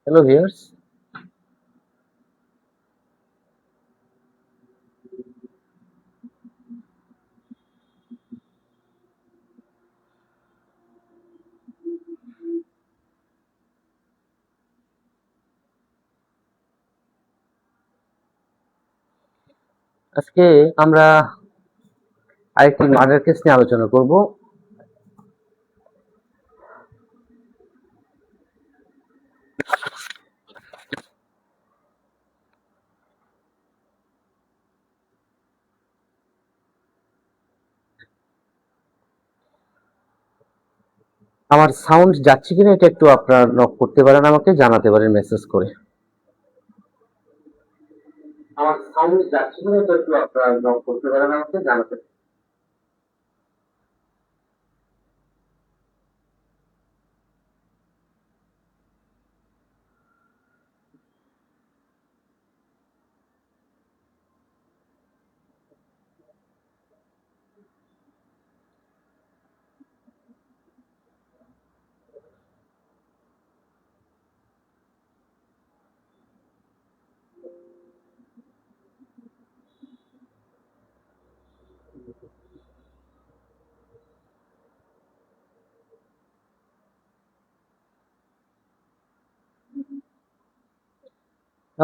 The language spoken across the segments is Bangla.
Hello viewers. আজকে আমরা আরেকটি মার্ডার কেস নিয়ে আলোচনা করব। আমার সাউন্ড যাচ্ছে কিনা এটা একটু আপনারা নক করতে পারেন, আমাকে জানাতে পারেন মেসেজ করে। আমার সাউন্ড যাচ্ছে কিনা এটা একটু আপনারা নক করতে পারেন, আমাকে জানাতে।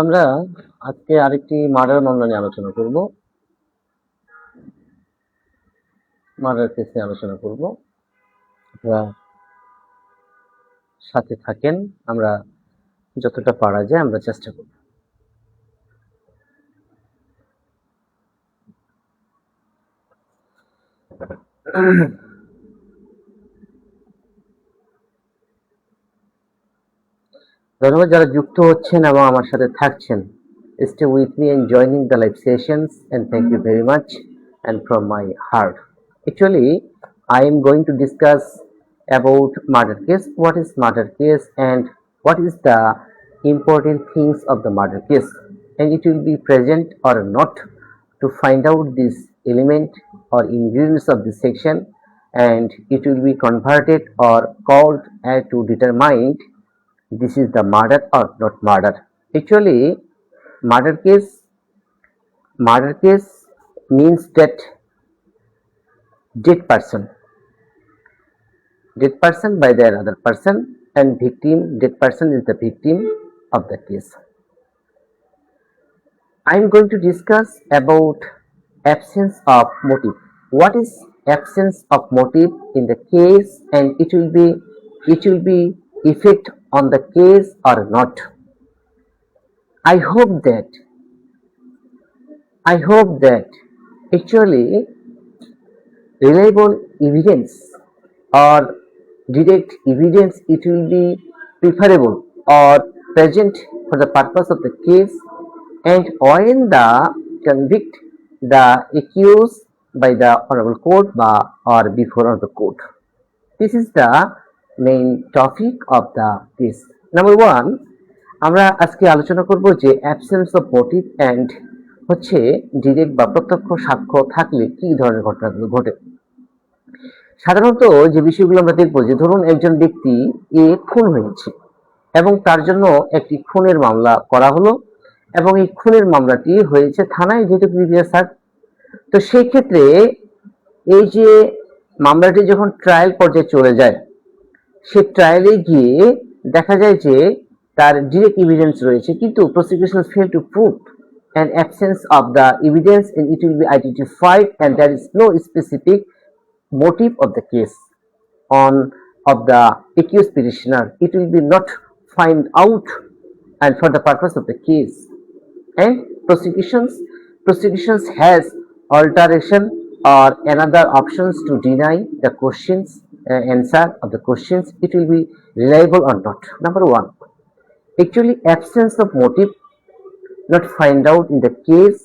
আমরা আজকে আরেকটি মার্ডার মামলা নিয়ে আলোচনা করব। মার্ডার কেস নিয়ে আলোচনা করব। আপনারা সাথে থাকেন, আমরা যতটা পারা যায় আমরা চেষ্টা করব। ধন্যবাদ যারা যুক্ত হচ্ছেন এবং আমার সাথে থাকছেন। Stay with me and joining the live sessions, and thank you very much and from my heart. Actually, I am going to discuss about murder case, what is murder case and what is the important things of the murder case, and it will be present or not to find out this element or ingredients of this section, and it will be converted or called to determine this is the murder or not murder. Actually, murder case means that dead person by the other person, and victim, dead person is the victim of the case. I am going to discuss about absence of motive. What is absence of motive in the case, and it will be effect on the case or not. I hope that actually reliable evidence or direct evidence, it will be preferable or present for the purpose of the case, and when the convict the accused by the honorable court or before the court. This is the main topic of the case. Number one, আমরা আজকে আলোচনা করব যে অ্যাবসেন্স অফ মোটিভ অ্যান্ড হচ্ছে ডিরেক্ট বা প্রত্যক্ষ সাক্ষ্য থাকলে কি ধরনের ঘটনাগুলো ঘটে। সাধারণত যে বিষয়গুলো আমরা দেখব, যে ধরুন একজন ব্যক্তি খুন হয়েছে এবং তার জন্য একটি খুনের মামলা করা হলো, এবং এই খুনের মামলাটি হয়েছে থানায়, যেহেতু প্রিভিয়াস আর্ট। তো সেই ক্ষেত্রে এই যে মামলাটি যখন ট্রায়াল পর্যায়ে চলে যায়, সে ট্রায়ালে গিয়ে দেখা যায় যে তার ডিরেক্ট এভিডেন্স রয়েছে, কিন্তু prosecution fail to prove an absence of the evidence, and it will be identified, and there is no specific motive of the case on of the accused petitioner. It will be not find out, and for the purpose of the case, and prosecutions has alteration or another options to deny the questions answer of the questions. It will be reliable or not. Number one, actually absence of motive not find out in the case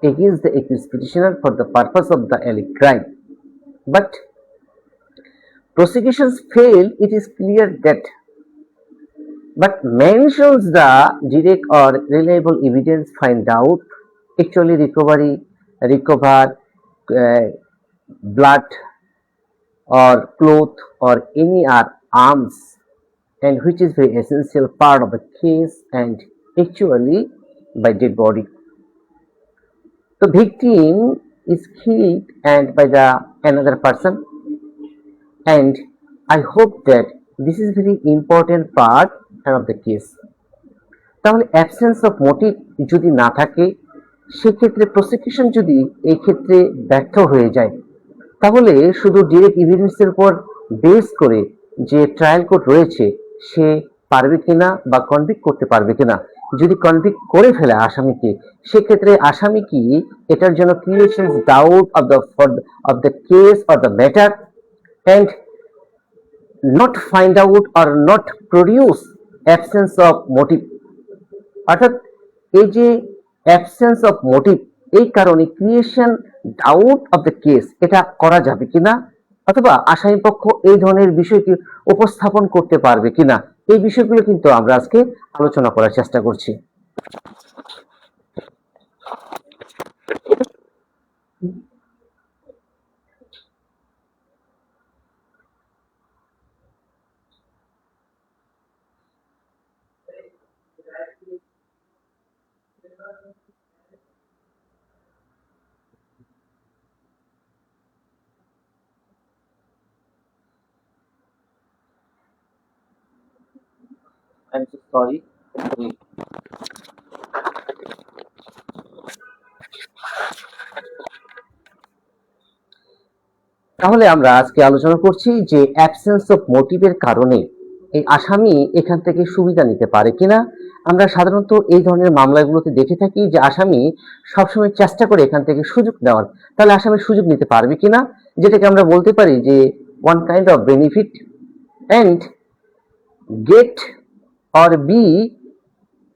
against the accused petitioner for the purpose of the alleged crime, but prosecutions fail, it is clear that, but mentions the direct or reliable evidence find out. Actually recover blood or cloth or any arms and which is very essential part of the case and actually by dead body. The victim is killed and by the another person, and I hope that this is very important part of the case. তাহলে অ্যাবসেন্স অফ মোটিভ যদি না থাকে, সেক্ষেত্রে প্রসিকিউশন যদি এই ক্ষেত্রে ব্যর্থ হয়ে যায়, তাহলে শুধু ডিরেক্ট এভিডেন্সের উপর বেস করে যে ট্রায়াল কোর্ট রয়েছে সে পারবে কিনা বা কনভিক্ট করতে পারবে কিনা। যদি কনভিক্ট করে ফেলে আসামিকে, সেক্ষেত্রে আসামি কি এটার জন্য creation doubt of the case or the matter and not find out or not produce absence of motive, অর্থাৎ এই যে অ্যাবসেন্স অফ মোটিভ, এই কারণে creation doubt of the case এটা করা যাবে কিনা, অথবা আসামি পক্ষ এই ধরনের বিষয়টি উপস্থাপন করতে পারবে কিনা, এই বিষয়গুলো কিন্তু আমরা আজকে আলোচনা করার চেষ্টা করছি। I'm so sorry. তাহলে আমরা আজকে আলোচনা করছি যে অ্যাবসেন্স অফ মোটিভের কারণে এই আসামি এখান থেকে সুবিধা নিতে পারে কিনা। আমরা সাধারণত এই ধরনের মামলাগুলোতে দেখে থাকি যে আসামি সবসময় চেষ্টা করে এখান থেকে সুযোগ নেওয়ার, তাহলে আসামি সুযোগ নিতে পারবে কিনা, যেটাকে আমরা বলতে পারি যে one kind of benefit and get or be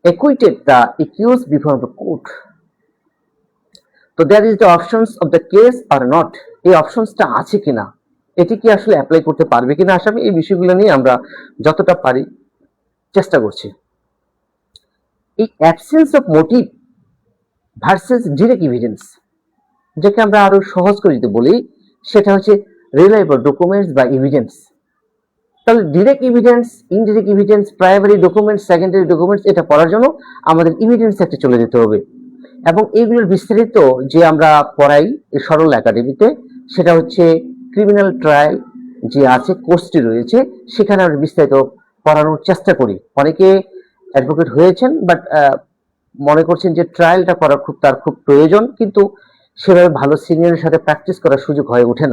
acquitted the accused before the court. So there is the options of the case or not, এই অপশনসটা আছে কিনা, এটি কি আসলে অ্যাপ্লাই করতে পারবে কিনা আসামি, এই বিষয়গুলো নিয়ে আমরা যতটা পারি চেষ্টা করছি। এই absence of motive versus direct evidence, যাকে আমরা আরো সহজ করে যদি বলি, সেটা হচ্ছে রিলায়েবল ডকুমেন্টস বা এভিডেন্স। তাহলে direct evidence, indirect evidence, primary documents, secondary documents, এটা পড়ার জন্য আমাদের এভিডেন্স একটা চলে যেতে হবে, এবং এইগুলোর বিস্তারিত যে আমরা পড়াই এই সরল একাডেমিতে, সেটা হচ্ছে ক্রিমিনাল ট্রায়াল যে আছে কোর্সটি রয়েছে, সেখানে আমরা বিস্তারিত পড়ানোর চেষ্টা করি। অনেকে অ্যাডভোকেট হয়েছেন বাট মনে করছেন যে ট্রায়ালটা করা তার খুব প্রয়োজন, কিন্তু সেভাবে ভালো সিনিয়রের সাথে প্র্যাকটিস করার সুযোগ হয়ে ওঠে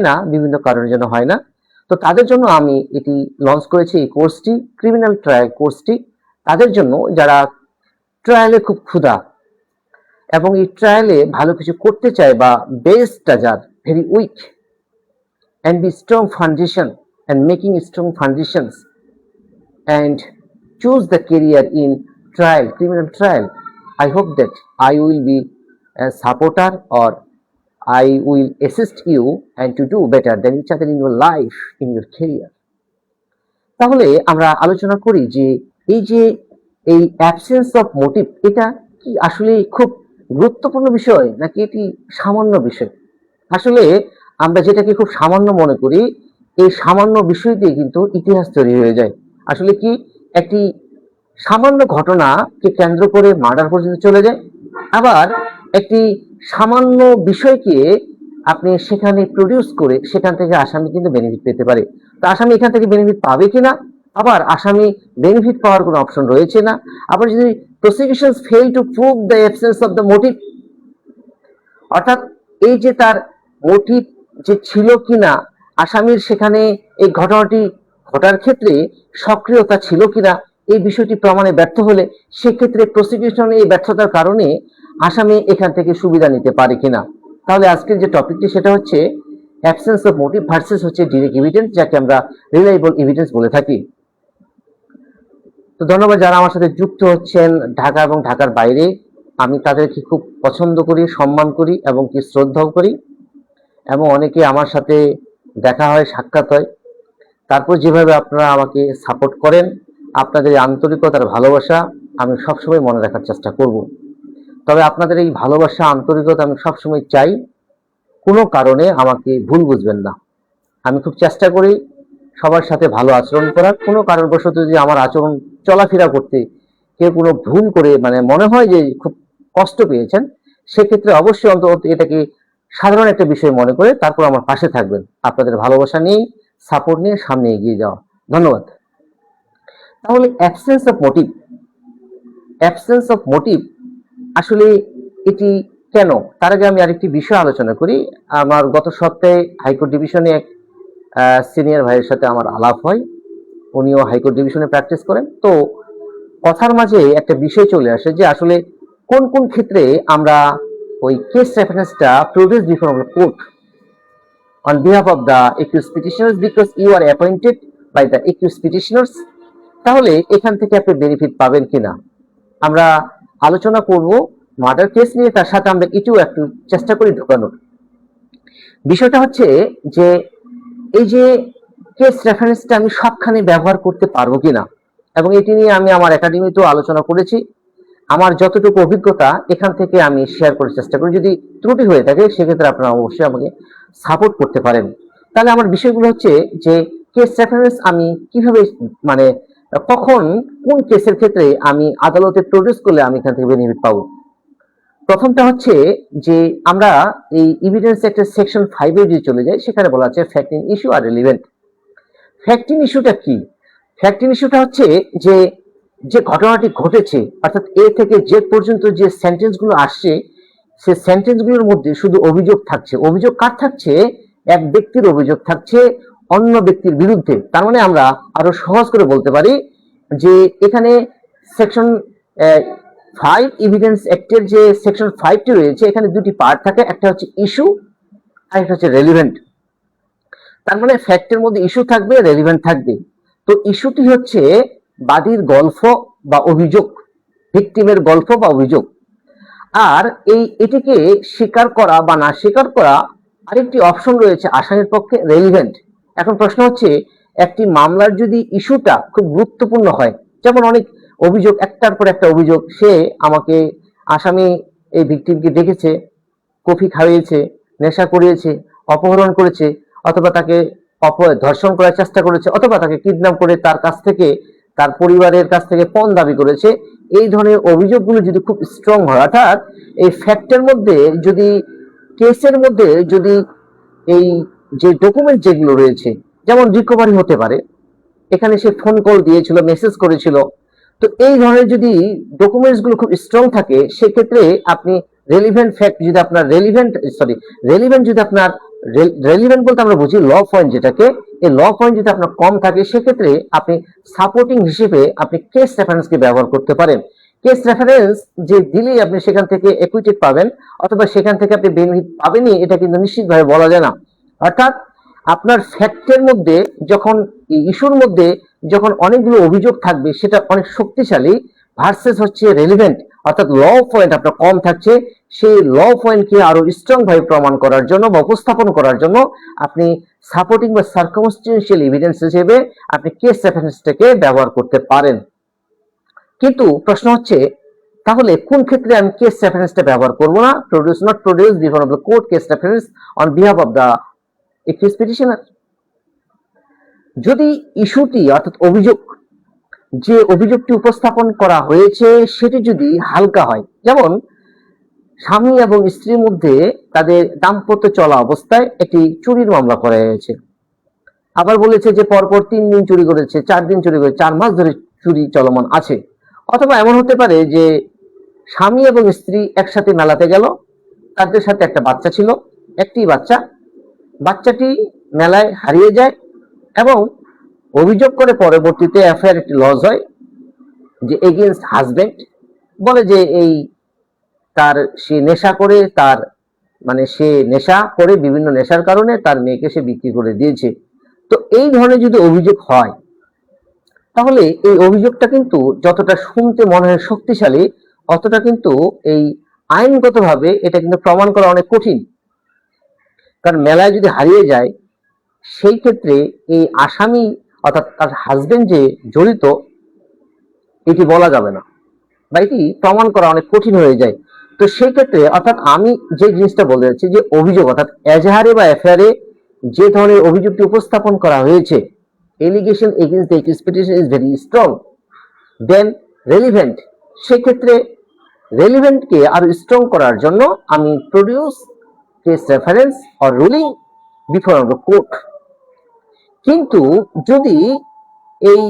না, বিভিন্ন কারণের জন্য হয় না। তো তাদের জন্য আমি এটি লঞ্চ করেছি, এই কোর্সটি, ক্রিমিনাল ট্রায়াল কোর্সটি, তাদের জন্য যারা ট্রায়ালে খুব ক্ষুধা এবং এই ট্রায়ালে ভালো কিছু করতে চায়, বা বেসটা যার very weak, and be strong foundation and making strong foundations and choose the career in trial, criminal trial. I hope that I will be a supporter, or I will assist you and to do better than each other in your life, in your career. তাহলে আমরা আলোচনা করি যে এই অ্যাবসেন্স অফ মোটিভ, এটা কি আসলে খুব গুরুত্বপূর্ণ বিষয় নাকি এটি সামান্য বিষয়। আসলে আমরা যেটাকে খুব সামান্য মনে করি, এই সামান্য বিষয় দিয়ে কিন্তু ইতিহাস তৈরি হয়ে যায়। আসলে কি একটি সামান্য ঘটনাকে কেন্দ্র করে মার্ডার পর্যন্ত চলে যায়, আবার একটি সামান্য বিষয়কে আপনি সেখানে প্রডিউস করে সেখান থেকে আসামি কিন্তু বেনিফিট পেতে পারে। তো আসামি এখান থেকে বেনিফিট পাবে কিনা, আবার আসামি বেনিফিট পাওয়ার কোনো অপশন রয়েছে না, আবার যদি prosecution fail to prove the absence of the motive, অর্থাৎ এই যে তার মোটিভ যে ছিল কিনা, আসামির সেখানে এই ঘটনাটি ঘটার ক্ষেত্রে সক্রিয়তা ছিল কিনা, এই বিষয়টি প্রমাণে ব্যর্থ হলে সেক্ষেত্রে প্রসিকিউশনের এই ব্যর্থতার কারণে আসামি এখান থেকে সুবিধা নিতে পারে কিনা। তাহলে আজকের যে টপিকটি সেটা হচ্ছে অ্যাবসেন্স অফ মোটিভ ভার্সেস হচ্ছে ডিরেক্ট এভিডেন্স, যাকে আমরা রিলায়েবল এভিডেন্স বলে থাকি। তো ধন্যবাদ যারা আমার সাথে যুক্ত হচ্ছেন ঢাকা এবং ঢাকার বাইরে, আমি তাদেরকে খুব পছন্দ করি, সম্মান করি এবং কি শ্রদ্ধাও করি, এবং অনেকে আমার সাথে দেখা হয়, সাক্ষাৎ হয়। তারপর যেভাবে আপনারা আমাকে সাপোর্ট করেন, আপনাদের আন্তরিকতার ভালোবাসা আমি সবসময় মনে রাখার চেষ্টা করব। তবে আপনাদের এই ভালোবাসা, আন্তরিকতা আমি সবসময় চাই, কোনো কারণে আমাকে ভুল বুঝবেন না। আমি খুব চেষ্টা করি সবার সাথে ভালো আচরণ করা। কোনো কারণবশত যদি আমার আচরণ চলাফেরা করতে কেউ কোনো ভুল করে মানে মনে হয় যে খুব কষ্ট পেয়েছেন, সেক্ষেত্রে অবশ্যই অন্তত এটাকে সাধারণ একটা বিষয় মনে করে তারপর আমার পাশে থাকবেন। আপনাদের ভালোবাসা নিয়ে, সাপোর্ট নিয়ে সামনে এগিয়ে যাওয়া। ধন্যবাদ। তাহলে অ্যাবসেন্স অফ মোটিভ আসলে এটি কেন? তার আগে আমি আরেকটি বিষয় আলোচনা করি। আমার গত সপ্তাহে হাইকোর্ট ডিভিশনে এক সিনিয়র ভাইয়ের সাথে আমার আলাপ হয়। উনিও হাইকোর্ট ডিভিশনে প্র্যাকটিস করেন। তো কথার মাঝে একটা বিষয় চলে আসে যে আসলে কোন কোন ক্ষেত্রে আমরা ওই কেস রেফারেন্সটা produce before court on behalf of the accused petitioners because you are appointed by the accused petitioners, তাহলে এখান থেকে আপনি বেনিফিট পাবেন কিনা আমরা আলোচনা করব মার্ডার কেস নিয়ে। তার সাথে আমরা এটিও একটু চেষ্টা করি ঢোকানোর। বিষয়টা হচ্ছে যে এই যে কেস রেফারেন্সটা আমি সবখানে ব্যবহার করতে পারবো কিনা, এবং এটি নিয়ে আমি আমার একাডেমিতেও আলোচনা করেছি। আমার যতটুকু অভিজ্ঞতা এখান থেকে আমি শেয়ার করার চেষ্টা করি। যদি ত্রুটি হয়ে থাকে সেক্ষেত্রে আপনারা অবশ্যই আমাকে সাপোর্ট করতে পারেন। তাহলে আমার বিষয়গুলো হচ্ছে যে কেস রেফারেন্স আমি কিভাবে মানে কখন কোন কেসের ক্ষেত্রে আমি আদালতে প্রডিউস করলে আমি এখান থেকে বেনিফিট পাবো। প্রথমটা হচ্ছে যে আমরা এই এভিডেন্স অ্যাক্টের সেকশন 5 এ যদি চলে যাই, সেখানে বলা আছে ফ্যাক্ট ইন ইস্যু আর রিলেভেন্ট। ফ্যাক্ট ইন ইস্যুটা কি? ফ্যাক্ট ইন ইস্যুটা হচ্ছে যে যে ঘটনাটি ঘটেছে অর্থাৎ এ থেকে জেড পর্যন্ত যে সেন্টেন্সগুলো আসছে, সে সেন্টেন্সগুলোর মধ্যে শুধু অভিযোগ থাকছে। অভিযোগ কার থাকছে? এক ব্যক্তির অভিযোগ থাকছে অন্য ব্যক্তির বিরুদ্ধে। তার মানে আমরা আরো সহজ করে বলতে পারি যে এখানে সেকশন 5 এভিডেন্স অ্যাক্টের যে সেকশন 5টি রয়েছে, এখানে দুটি পার্ট থাকে, একটা হচ্ছে ইস্যু আর একটা হচ্ছে রেলিভেন্ট। তার মানে ফ্যাক্টের মধ্যে ইস্যু থাকবে, রেলিভেন্ট থাকবে। তো ইস্যুটি হচ্ছে বাদীর গল্প বা অভিযোগ, ভিকটিমের গল্প বা অভিযোগ। আর এটিকে স্বীকার করা বা না স্বীকার করা আরেকটি অপশন রয়েছে আসামির পক্ষে, রেলিভেন্ট। এখন প্রশ্ন হচ্ছে একটি মামলার যদি ইস্যুটা খুব গুরুত্বপূর্ণ হয়, যেমন অনেক অভিযোগ, একটার পর একটা অভিযোগ, সে আমাকে আসামি এই ভিকটিমকে ডেকেছে, কফি খাইয়েছে, নেশা করিয়েছে, অপহরণ করেছে, অথবা তাকে ধর্ষণ করার চেষ্টা করেছে, অথবা তাকে কিডন্যাপ করে তার কাছ থেকে, তার পরিবারের কাছ থেকে পণ দাবি করেছে। এই ধরনের অভিযোগগুলো যদি খুব স্ট্রং হয়, অর্থাৎ এই ফ্যাক্টের মধ্যে যদি, কেসের মধ্যে যদি এই যে ডকুমেন্ট যেগুলো রয়েছে, যেমন রিকভারি হতে পারে, এখানে সে ফোন কল দিয়েছিল, মেসেজ করেছিল, তো এই ধরনের যদি ডকুমেন্টস গুলো খুব স্ট্রং থাকে, সেক্ষেত্রে আপনি রেলিভেন্ট ফ্যাক্ট যদি আপনার রেলিভেন্ট যদি আপনার রেলিভেন্ট বলতে আমরা বুঝি ল পয়েন্ট যেটাকে, এই ল পয়েন্ট যদি আপনার কম থাকে, সেক্ষেত্রে আপনি সাপোর্টিং হিসেবে আপনি কেস রেফারেন্সকে ব্যবহার করতে পারেন। কেস রেফারেন্স যে দিলেই আপনি সেখান থেকে একুইটেড পাবেন অথবা সেখান থেকে আপনি বেনিফিট পাবেনই, এটা কিন্তু নিশ্চিতভাবে বলা যায় না। অর্থাৎ আপনার ফ্যাক্টের মধ্যে যখন, ইস্যুর মধ্যে যখন অনেকগুলো অভিযোগ থাকবে, সেটা অনেক শক্তিশালী, ভার্সেস হচ্ছে রেলিভেন্ট, অর্থাৎ ল পয়েন্ট আপনার কম থাকছে, সেই ল পয়েন্টকে আরো স্ট্রং ভাবে প্রমাণ করার জন্য বা উপস্থাপন করার জন্য আপনি সাপোর্টিং বা সার্কামস্টেন্সিয়াল এভিডেন্স হিসেবে আপনি কেস রেফারেন্সটাকে ব্যবহার করতে পারেন। কিন্তু প্রশ্ন হচ্ছে তাহলে কোন ক্ষেত্রে আমি কেস রেফারেন্সটা ব্যবহার করব না? Not produce before of the court case reference on behalf of the accused petitioner. যদি ইস্যুটি অর্থাৎ অভিযোগ, যে অভিযোগটি উপস্থাপন করা হয়েছে সেটি যদি হালকা হয়, যেমন স্বামী এবং স্ত্রীর মধ্যে তাদের দাম্পত্য চলা অবস্থায় একটি চুরির মামলা করা হয়েছে, আবার বলেছে যে পরপর 3 দিন চুরি করেছে, 4 দিন চুরি করেছে, 4 মাস ধরে চুরি চলমান আছে। অথবা এমন হতে পারে যে স্বামী এবং স্ত্রী একসাথে মেলাতে গেল, তাদের সাথে একটা বাচ্চা ছিল, একটি বাচ্চা, বাচ্চাটি মেলায় হারিয়ে যায় এবং অভিযোগ করে পরবর্তীতে এফআইআর একটি লজ হয় যে এগেইনস্ট হাজবেন্ড, বলে যে এই তার সে নেশা করে, তার মানে সে নেশা করে বিভিন্ন নেশার কারণে তার মেয়েকে সে বিক্রি করে দিয়েছে। তো এই ধরনের যদি অভিযোগ হয়, তাহলে এই অভিযোগটা কিন্তু যতটা শুনতে মনে হয় শক্তিশালী, অতটা কিন্তু এই আইনগতভাবে এটা কিন্তু প্রমাণ করা অনেক কঠিন। কারণ মেলায় যদি হারিয়ে যায়, সেই ক্ষেত্রে এই আসামি অর্থাৎ তার হাজবেন্ড যে জড়িত, এটি বলা যাবে না বা এটি প্রমাণ করা অনেক কঠিন হয়ে যায়। তো সেই ক্ষেত্রে অর্থাৎ আমি যে জিনিসটা বলতে চাচ্ছি যে অভিযোগ অর্থাৎ এজাহারে বা এফআইআরে যে ধরনের অভিযোগটি উপস্থাপন করা হয়েছে, allegation against the accused petition is very strong, then relevant, সেক্ষেত্রে relevant কে আরো স্ট্রং করার জন্য আমি produce case reference or ruling before the court. কিন্তু যদি এই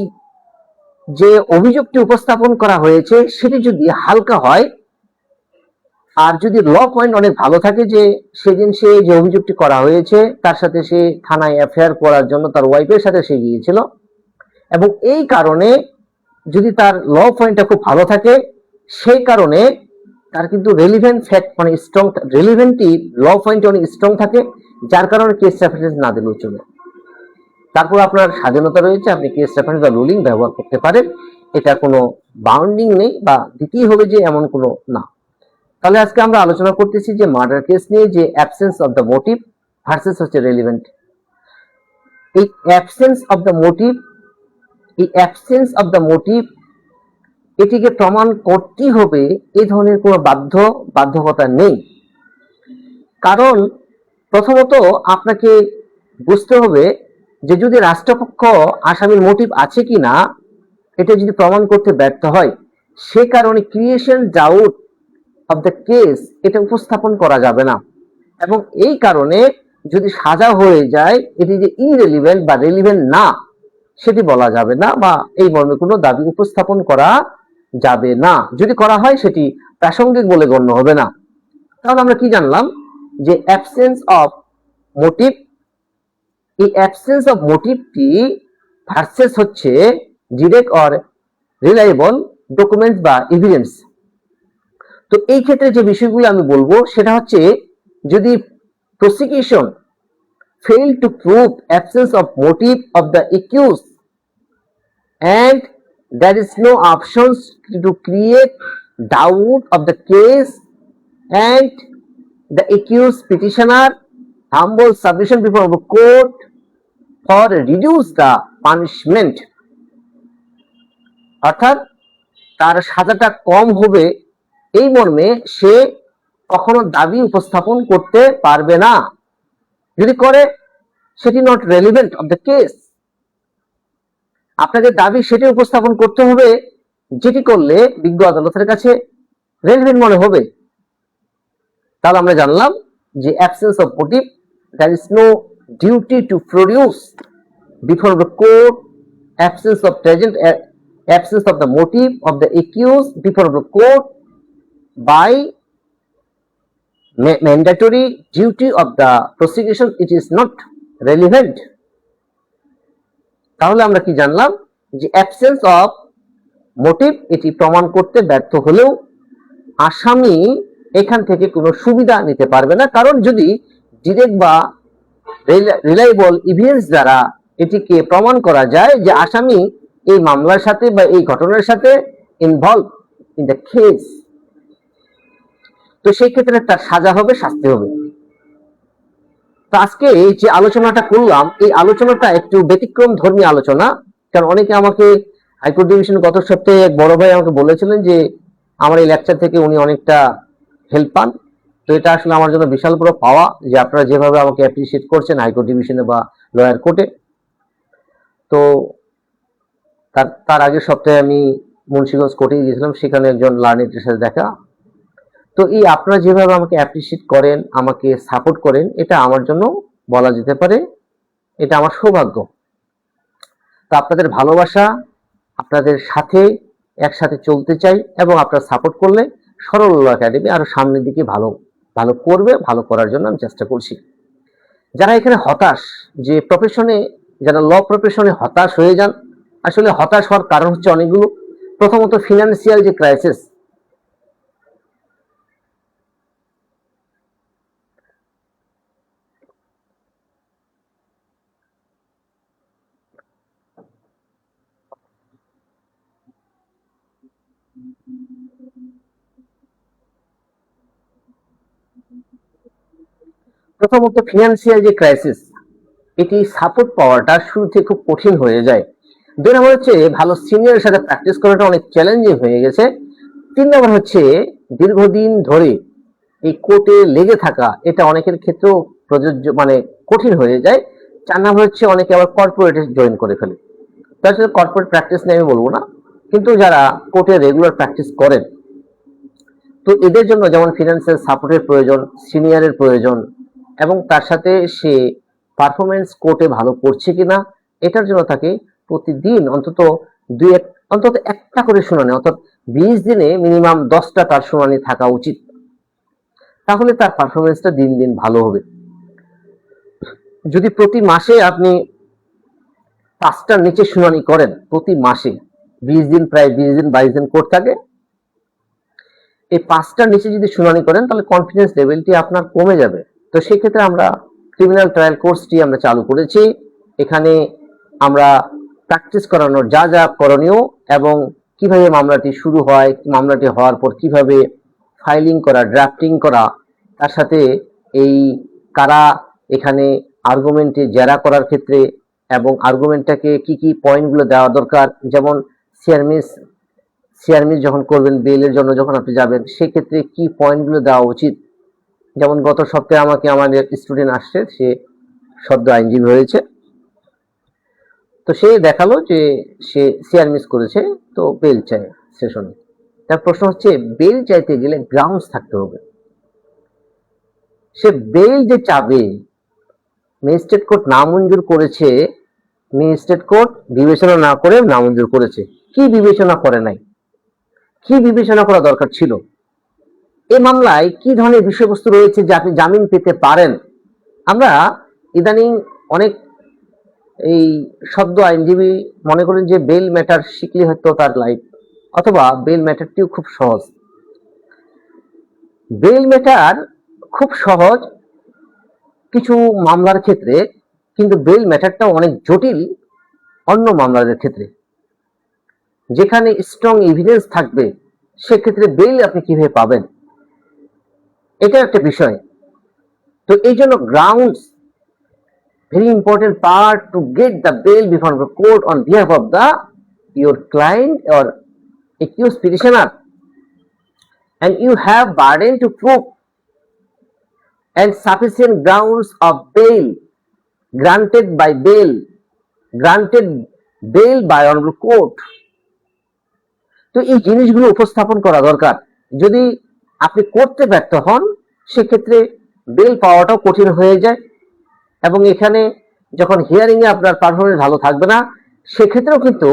যে অভিযোগটি উপস্থাপন করা হয়েছে সেটি যদি হালকা হয়, আর যদি ল পয়েন্ট অনেক ভালো থাকে, যে সেদিন সে যে অভিযোগটি করা হয়েছে তার সাথে সে থানায় এফআইআর করার জন্য তার ওয়াইফের সাথে সে গিয়েছিল, এবং এই কারণে যদি তার ল পয়েন্টটা খুব ভালো থাকে, সেই কারণে তার কিন্তু রেলিভেন্ট ফ্যাক্ট মানে স্ট্রং, রেলিভেন্টই ল পয়েন্ট অনেক স্ট্রং থাকে, যার কারণে কেস রেফারেন্স না দিলেও চলে। তারপর আপনার স্বাধীনতা রয়েছে, আপনি কেস রেফারেন্স বা রুলিং ব্যবহার করতে পারেন, এটা কোনো বাউন্ডিং নেই বা দিতেই হবে যে এমন কোনো না। তাহলে আজকে আমরা আলোচনা করতেছি যে মার্ডার কেস নিয়ে, যে absence of the motive versus হচ্ছে রেলিভেন্ট। এই অ্যাবসেন্স অফ দ্য মোটিভ, এই অ্যাবসেন্স অফ দ্য মোটিভ এটিকে প্রমাণ করতেই হবে, এই ধরনের কোনো বাধ্যকতা নেই। কারণ প্রথমত আপনাকে বুঝতে হবে যে যদি রাষ্ট্রপক্ষ আসামির মোটিভ আছে কিনা এটা যদি প্রমাণ করতে ব্যর্থ হয়, সে কারণে creation doubt of the case এটা উপস্থাপন করা যাবে না, এবং এই কারণে যদি সাজা হয়ে যায় এটি যে ইররিলেভেন্ট বা রেলিভেন্ট না সেটি বলা যাবে না, বা এই মর্মে কোনো দাবি উপস্থাপন করা যাবে না। যদি করা হয় সেটি প্রাসঙ্গিক বলে গণ্য হবে না। তাহলে আমরা কি জানলাম যে অ্যাবসেন্স অফ মোটিভ, এই অ্যাবসেন্স অফ মোটিভটি ভার্সেস হচ্ছে ডিরেক্ট অর রিলায়েবল ডকুমেন্টস বা এভিডেন্স। তো এই ক্ষেত্রে যে বিষয়গুলো আমি বলবো সেটা হচ্ছে, যদি prosecution fail to prove absence of motive of the accused and there is no options to create doubt of the case and the accused petitioner humble submission before the court or reduce the punishment, অর্থাৎ তার সাজাটা কম হবে এই মর্মে সে কখনো দাবি উপস্থাপন করতে পারবে না। যদি করে সেটি not relevant of the case. আপনাকে দাবি সেটি উপস্থাপন করতে হবে যেটি করলে বিজ্ঞ আদালতের কাছে রেলিভেন্ট মনে হবে। তাহলে আমরা জানলাম যে absence of motive, there is no duty to produce before the court, absence of present, absence of the motive of the accused before the court by mandatory duty of the prosecution, it is not relevant. তাহলে আমরা কি জানলাম যে অ্যাবসেন্স অফ মোটিভ এটি প্রমাণ করতে ব্যর্থ হলেও আসামি এখান থেকে কোনো সুবিধা নিতে পারবে না, কারণ যদি ডিরেক্ট বা রিলায়েবল এভিডেন্স দ্বারা এটিকে প্রমাণ করা যায় যে আসামি এই মামলার সাথে বা এই ঘটনার সাথে ইনভলভ ইন দ্য কেস, তো সেই ক্ষেত্রে তার সাজা হবে, শাস্তি হবে। তো আজকে যে আলোচনাটা করলাম এই আলোচনাটা একটু ব্যতিক্রম ধর্মী আলোচনা, কারণ অনেকে আমাকে হাইকোর্ট ডিভিশন গত সপ্তাহে এক বড় ভাই আমাকে বলেছিলেন যে আমার এই লেকচার থেকে উনি অনেকটা হেল্প পান। তো এটা আসলে আমার জন্য বিশাল বড় পাওয়া যে আপনারা যেভাবে আমাকে অ্যাপ্রিসিয়েট করছেন হাইকোর্ট ডিভিশনে বা লয়ার কোর্টে। তো তার আগের সপ্তাহে আমি মুন্সিগঞ্জ কোর্টে গিয়েছিলাম, সেখানে একজন লার্নিটের সাথে দেখা। তো এই আপনারা যেভাবে আমাকে অ্যাপ্রিসিয়েট করেন, আমাকে সাপোর্ট করেন, এটা আমার জন্য বলা যেতে পারে এটা আমার সৌভাগ্য। তো আপনাদের ভালোবাসা, আপনাদের সাথে একসাথে চলতে চাই, এবং আপনারা সাপোর্ট করলে সরল ল একাডেমি আরো সামনের দিকে ভালো ভালো করবে, ভালো করার জন্য আমি চেষ্টা করছি। যারা এখানে হতাশ, যে প্রফেশনে যারা ল প্রফেশনে হতাশ হয়ে যান, আসলে হতাশ হওয়ার কারণ হচ্ছে অনেকগুলো। প্রথমত ফিনান্সিয়াল যে ক্রাইসিস, প্রথমত ফিনান্সিয়াল যে ক্রাইসিস, এটি সাপোর্ট পাওয়াটা শুরু থেকে খুব কঠিন হয়ে যায়। 2 নম্বর হচ্ছে ভালো সিনিয়রের সাথে প্র্যাকটিস করাটা অনেক চ্যালেঞ্জিং হয়ে গেছে। 3 নম্বর হচ্ছে দীর্ঘদিন ধরে এই কোর্টে লেগে থাকা, এটা অনেকের ক্ষেত্রেও প্রযোজ্য মানে কঠিন হয়ে যায়। 4 নাম্বার হচ্ছে অনেকে আবার কর্পোরেটে জয়েন করে ফেলে। তার সাথে কর্পোরেট প্র্যাকটিস নিয়ে আমি বলবো না, কিন্তু যারা কোর্টে রেগুলার প্র্যাকটিস করেন, তো এদের জন্য যেমন ফিনান্সিয়াল সাপোর্টের প্রয়োজন, সিনিয়রের প্রয়োজন, এবং তার সাথে সে পারফরমেন্স কোর্টে ভালো করছে কিনা এটার জন্য তাকে প্রতিদিন অন্তত একটা করে শুনানি, অর্থাৎ 20 দিনে মিনিমাম 10টা তার শুনানি থাকা উচিত। তাহলে তার পারফরমেন্সটা দিন দিন ভালো হবে। যদি প্রতি মাসে আপনি 5টার নিচে শুনানি করেন, প্রতি মাসে 20 দিন, প্রায় 20 দিন 22 দিন কোর্ট থাকে, এই 5টার নিচে যদি শুনানি করেন তাহলে কনফিডেন্স লেভেলটি আপনার কমে যাবে। তো সেই ক্ষেত্রে আমরা ক্রিমিনাল ট্রায়াল কোর্সটি আমরা চালু করেছি। এখানে আমরা প্র্যাকটিস করানোর যা যা করণীয় এবং কিভাবে মামলাটি শুরু হয়, মামলাটি হওয়ার পর কিভাবে ফাইলিং করা, ড্রাফটিং করা, তার সাথে এই কারা এখানে আর্গুমেন্টে জেরা করার ক্ষেত্রে এবং আর্গুমেন্টটাকে কি কি পয়েন্টগুলো দেওয়া দরকার, যেমন সিআরমিস যখন করবেন বেলের জন্য, যখন আপনি যাবেন সেক্ষেত্রে কি পয়েন্টগুলো দেওয়া উচিত। যেমন গত সপ্তাহে আমাকে আমাদের স্টুডেন্ট আসছে, সে সদ্য আইনজীবী হয়েছে, তো সে দেখালো যে সে সিআরমিস করেছে, তো বেল চায় সেশনে। তার প্রশ্ন হচ্ছে বেল চাইতে গেলে গ্রাউন্ডস থাকতে হবে। সে বেল যে চাবে, ম্যাজিস্ট্রেট কোর্ট নামঞ্জুর করেছে, ম্যাজিস্ট্রেট কোর্ট বিবেচনা না করে নামঞ্জুর করেছে। কি বিবেচনা করে নাই? কি বিবেচনা করা দরকার ছিল? এই মামলায় কি ধরনের বিষয়বস্তু রয়েছে যে আপনি জামিন পেতে পারেন? আমরা ইদানিং অনেক এই সদ্য আইনজীবী মনে করেন যে বেল ম্যাটার শিখলে হয়তো তার লাইফ, অথবা বেল ম্যাটারটিও খুব সহজ। বেল ম্যাটার খুব সহজ কিছু মামলার ক্ষেত্রে, কিন্তু বেল ম্যাটারটা অনেক জটিল অন্য মামলার ক্ষেত্রে। যেখানে স্ট্রং এভিডেন্স থাকবে সেক্ষেত্রে বেল আপনি কিভাবে পাবেন, এটা একটা বিষয়। তো এই জন্য grounds very important part to get the bail before the court on behalf of your client or accused petitioner, and you have burden to prove and sufficient grounds of bail granted by bail honorable court. তো এই জিনিসগুলো উপস্থাপন করা দরকার। যদি আপনি করতে ব্যর্থ হন সেক্ষেত্রে বেল পাওয়াটাও কঠিন হয়ে যায়, এবং এখানে যখন হিয়ারিং এ আপনার পারফরমেন্স ভালো থাকবে না, সেক্ষেত্রেও কিন্তু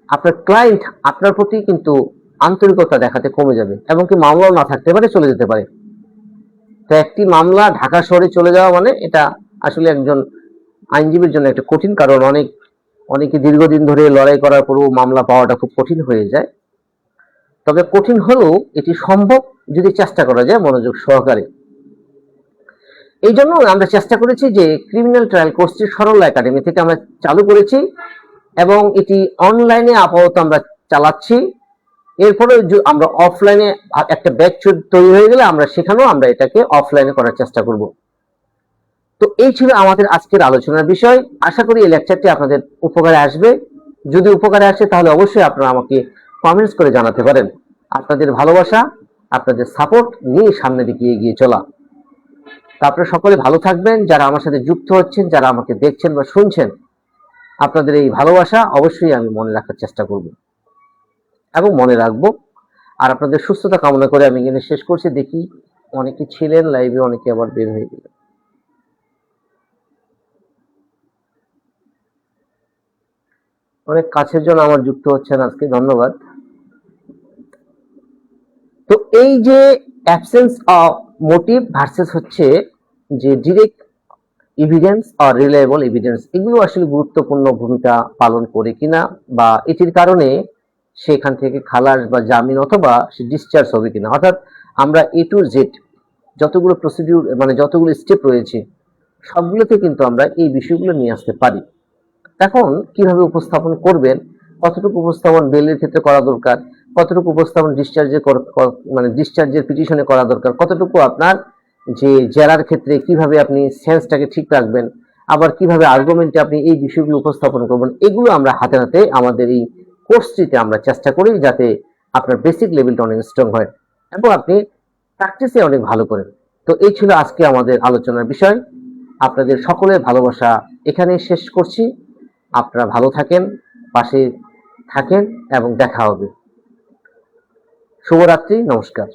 আপনার ক্লায়েন্ট আপনার প্রতি কিন্তু আন্তরিকতা দেখাতে কমে যাবে, এবং কি মামলাও না থাকতে পারে, চলে যেতে পারে। তো একটি মামলা ঢাকা শহরে চলে যাওয়া মানে এটা আসলে একজন আইনজীবীর জন্য একটা কঠিন, কারণ অনেকে দীর্ঘদিন ধরে লড়াই করার পরও মামলা পাওয়াটা খুব কঠিন হয়ে যায়। তবে কঠিন হলেও এটি সম্ভব যদি চেষ্টা করা যায় মনোযোগ সহকারে। এই জন্য আমরা চেষ্টা করেছি যে ক্রিমিনাল ট্রায়াল কোর্সটি সরলা একাডেমি থেকে আমরা চালু করেছি, এবং এটি অনলাইনে আপাতত আমরা চালাচ্ছি। এরপরে আমরা অফলাইনে একটা ব্যাচ তৈরি হয়ে গেলে আমরা সেখানেও আমরা এটাকে অফলাইনে করার চেষ্টা করব। তো এই ছিল আমাদের আজকের আলোচনার বিষয়। আশা করি এই লেকচারটি আপনাদের উপকারে আসবে। যদি উপকারে আসে তাহলে অবশ্যই আপনারা আমাকে কমেন্টস করে জানাতে পারেন। আপনাদের ভালোবাসা, আপনাদের সাপোর্ট নিয়ে সামনের দিকে এগিয়ে চলা। আপনারা সকলে ভালো থাকবেন। যারা আমার সাথে যুক্ত হচ্ছেন, যারা আমাকে দেখছেন বা শুনছেন, আপনাদের এই ভালোবাসা অবশ্যই আমি মনে রাখার চেষ্টা করব এবং মনে রাখবো। আর আপনাদের সুস্থতা কামনা করে আমি এখানে শেষ করছি। দেখি অনেকে ছিলেন লাইভে, অনেকে আবার বের হয়ে গেলেন। অনেক কাছের জন্য আমার যুক্ত হচ্ছেন আজকে, ধন্যবাদ। তো এই যে অ্যাবসেন্স অফ মোটিভ ভার্সেস হচ্ছে যে ডিরেক্ট এভিডেন্স আর রিলায়েবল এভিডেন্স, এগুলো আসলে গুরুত্বপূর্ণ ভূমিকা পালন করে কিনা, বা এটির কারণে সেখান থেকে খালাস বা জামিন অথবা সে ডিসচার্জ হবে কিনা। অর্থাৎ আমরা এ টু জেড যতগুলো প্রসিডিউর, মানে যতগুলো স্টেপ রয়েছে সবগুলোতে কিন্তু আমরা এই বিষয়গুলো নিয়ে আসতে পারি। এখন কিভাবে উপস্থাপন করবেন, কতটুকু উপস্থাপন বেলের ক্ষেত্রে করা দরকার, কতটুকু উপস্থাপন ডিসচার্জের পিটিশনে করা দরকার, কতটুকু আপনার যে জেরার ক্ষেত্রে কিভাবে আপনি সেন্সটাকে ঠিক রাখবেন, আবার কিভাবে আর্গুমেন্টে আপনি এই বিষয়গুলো উপস্থাপন করবেন, এগুলো আমরা হাতে হাতে আমাদের এই কোর্সটিতে আমরা চেষ্টা করি যাতে আপনার বেসিক লেভেলটা অনেক স্ট্রং হয় এবং আপনি প্র্যাকটিসে অনেক ভালো করেন। তো এই ছিল আজকে আমাদের আলোচনার বিষয়। আপনাদের সকলের ভালোবাসা এখানেই শেষ করছি। আপনারা ভালো থাকেন, পাশে থাকেন এবং দেখা হবে। শুভরাত্রি, নমস্কার।